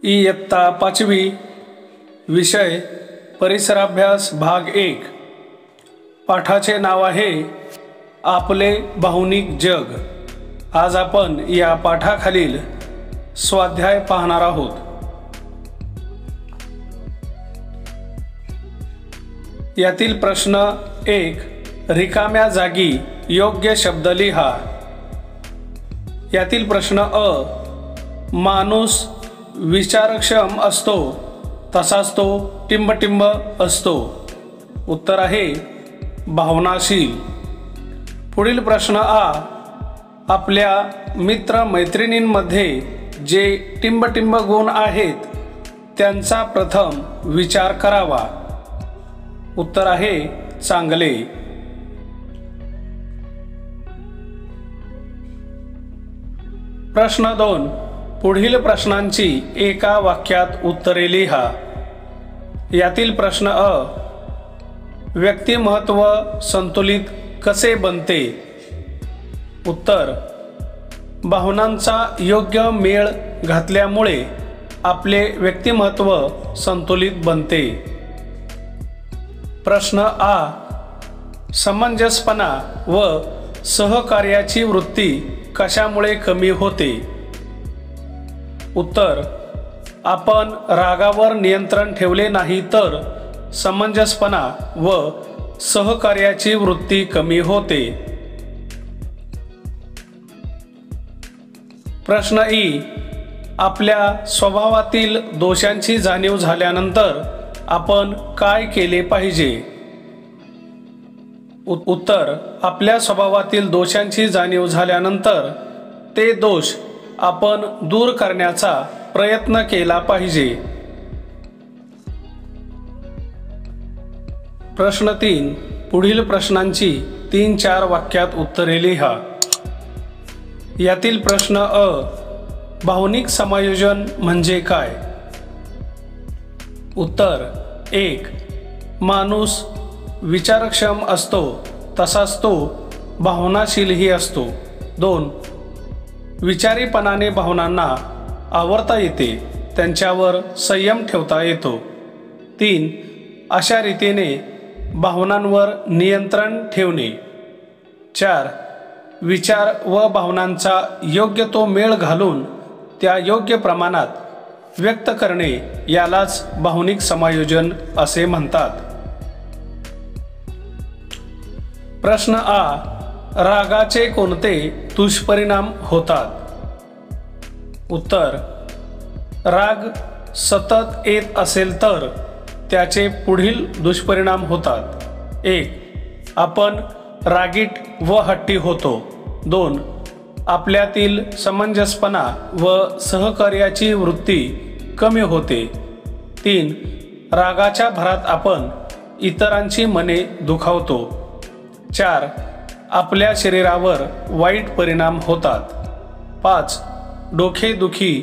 इयत्ता 5वी विषय परिसराभ्यास भाग 1 पाठाचे नाव आहे आपले भावनिक जग। आज आपण या पाठाखालील स्वाध्याय पाहणार आहोत। यातील प्रश्न 1 रिकाम्या जागी योग्य शब्द लिहा। यातील प्रश्न अ माणूस विचारक्षम असतो तसाच तो टिंबटिंब असतो। उत्तर आहे भावनाशील। पुढील प्रश्न आ आपल्या मित्र मैत्रिणींमध्ये जे टिंबटिंब गुण आहेत त्यांचा प्रथम विचार करावा। उत्तर आहे चांगले। प्रश्न 2 पुढील प्रश्नांची एका वाक्यात उत्तरे लिहा। यातील प्रश्न अ व्यक्तिमत्व संतुलित कसे बनते। उत्तर भावनांचा योग्य मेळ घातल्यामुळे आपले व्यक्तिमत्व संतुलित बनते। प्रश्न आ समंजसपणा व सहकार्याची वृत्ती कशामुळे कमी होते। उत्तर आपण रागावर नियंत्रण ठेवले नाही तर समंजसपणा व सहकार्याची वृत्ती कमी होते। प्रश्न ई आपल्या स्वभावातील दोषांची जाणीव झाल्यानंतर आपण काय केले पाहिजे। उत्तर आपल्या स्वभावातील दोषांची जाणीव झाल्यानंतर ते दोष आपण दूर करण्याचा प्रयत्न केला पाहिजे। प्रश्न 3 पुढील प्रश्नांची 3-4 वाक्यात उत्तरे लिहा। यातील प्रश्न अ भावनिक समायोजन म्हणजे काय। उत्तर 1 माणूस विचारक्षम असतो तसाच तो भावनाशीलही असतो। 2 विचारीपणाने भावनांना आवरता येते, त्यांच्यावर संयम ठेवता येतो। 3 अशा रीतीने भावनांवर नियंत्रण ठेवणे। 4 विचार व भावनांचा योग्य तो मेळ घालून त्या योग्य प्रमाणात व्यक्त करणे यालाच भावनिक समायोजन असे म्हणतात। प्रश्न आ रागाचे कोणते दुष्परिणाम होतात। उत्तर राग सतत येत असेल तर त्याचे पुढील दुष्परिणाम होतात। 1 आपण रागीट व हट्टी होतो। 2 आपल्यातील समंजसपणा व सहकार्याची वृत्ती कमी होते। 3 रागाच्या भरात आपण इतरांची मने दुखावतो। 4 आपल्या शरीरावर वाईट परिणाम होतात। 5 डोकेदुखी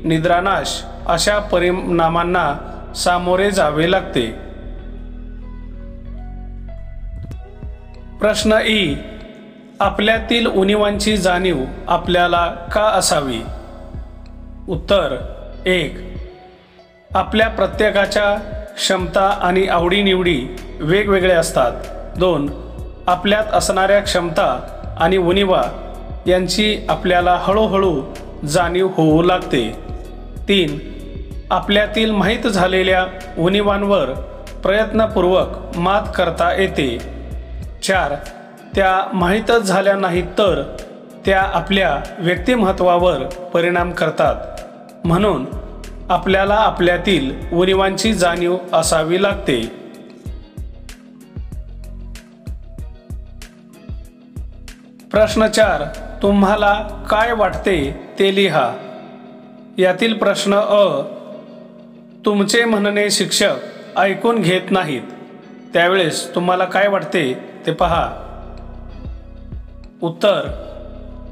निद्रानाश अशा परिणामांना सामोरे जावे लागते। प्रश्न ई आपल्यातील उणिवांची जाणीव आपल्याला का असावी। उत्तर 1 आपल्या प्रत्येकाच्या क्षमता आणि आवडीनिवडी वेगवेगळ्या असतात। 2 आपल्यात असणाऱ्या क्षमता आणि उणिवा यांची आपल्याला हळूहळू जाणीव होऊ लागते। 3 आपल्यातील माहीत झालेल्या उणिवांवर प्रयत्नपूर्वक मात करता येते। 4 त्या माहीतच झाल्या नाहीत तर त्या आपल्या व्यक्तिमत्वावर परिणाम करतात, म्हणून आपल्याला आपल्यातील उणिवांची जाणीव असावी लागते। प्रश्न 4 तुम्हाला काय वाटते ते लिहा। यातील प्रश्न अ तुमचे म्हणणे शिक्षक ऐकून घेत नाहीत, त्यावेळेस तुम्हाला काय वाटते ते पहा। उत्तर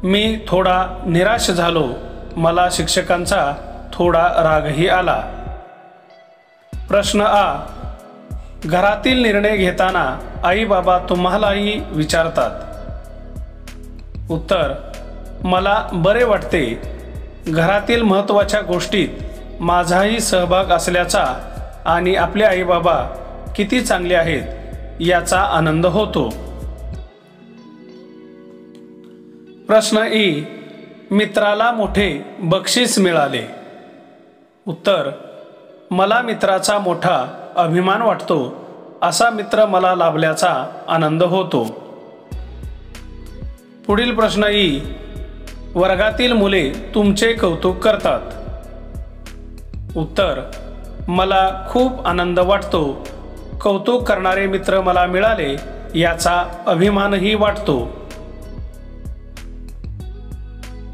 मी थोडा निराश झालो, मला शिक्षकांचा थोडा रागही आला। प्रश्न आ घरातील निर्णय घेताना आई बाबा तुम्हालाही विचारतात, उत्तर: मला बरे वाटते. घरातील महत्त्वाच्या गोष्टीत माझाही सहभाग असल्याचा आणि आपले आईबाबा किती चांगले आहेत याचा आनंद होतो. प्रश्न ई. मित्राला मोठे बक्षीस मिळाले. उत्तर: मला मित्राचा मोठा अभिमान वाटतो. असा मित्र मला लाभल्याचा आनंद होतो. पुढील प्रश्न ई. वर्गातील मुले तुमचे कौतुक करतात. उत्तर: मला खूप आनंद वाटतो. कौतुक करणारे मित्र मला मिळाले याचा अभिमानही वाटतो.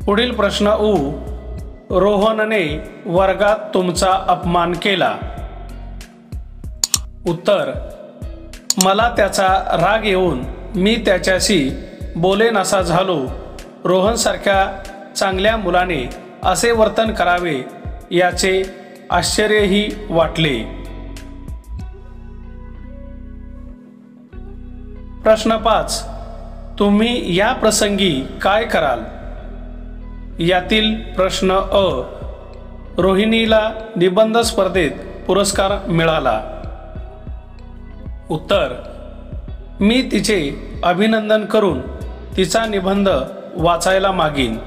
पुढील प्रश्न उ. रोहनने वर्गात तुमचा अपमान केला. उत्तर: मला त्याचा राग येऊन मी त्याच्याशी बोलेनासा झालो. रोहनसारख्या चांगल्या मुलाने असे वर्तन करावे याचे आश्चर्यही वाटले. प्रश्न 5. तुम्ही या प्रसंगी काय कराल? यातील प्रश्न अ. रोहिणीला निबंध स्पर्धेत पुरस्कार मिळाला. उत्तर: मी तिचे अभिनंदन करून तिचा निबंध वाचायला मागीन.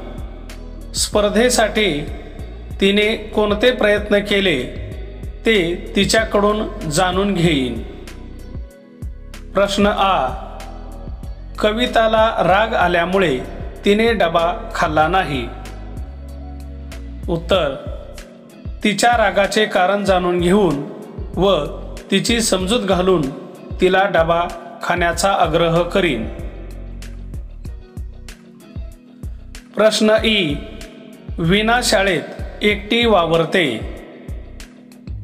स्पर्धेसाठी तिने कोणते प्रयत्न केले ते तिच्याकडून जाणून घेईन. प्रश्न आ. कविताला राग आल्यामुळे तिने डबा खाल्ला नाही. उत्तर: तिच्या रागाचे कारण जाणून घेऊन व तिची समजूत घालून तिला डबा खाण्याचा आग्रह करीन. प्रश्न ई. वीणा शाळेत एकटी वावरते.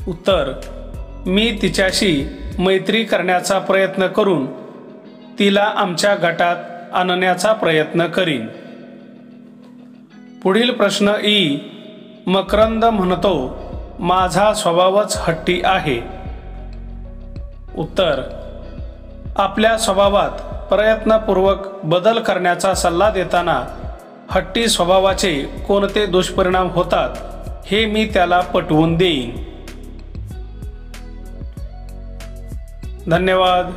उत्तर: मी तिच्याशी मैत्री करण्याचा प्रयत्न करून तिला आमच्या गटात आणण्याचा प्रयत्न करीन. पुढील प्रश्न ई. मकरंद म्हणतो, माझा स्वभावच हट्टी आहे. उत्तर: आपल्या स्वभावात प्रयत्नपूर्वक बदल करण्याचा सल्ला देताना हट्टी स्वभावाचे कोणते दुष्परिणाम होतात हे मी त्याला पटवून देईन. धन्यवाद.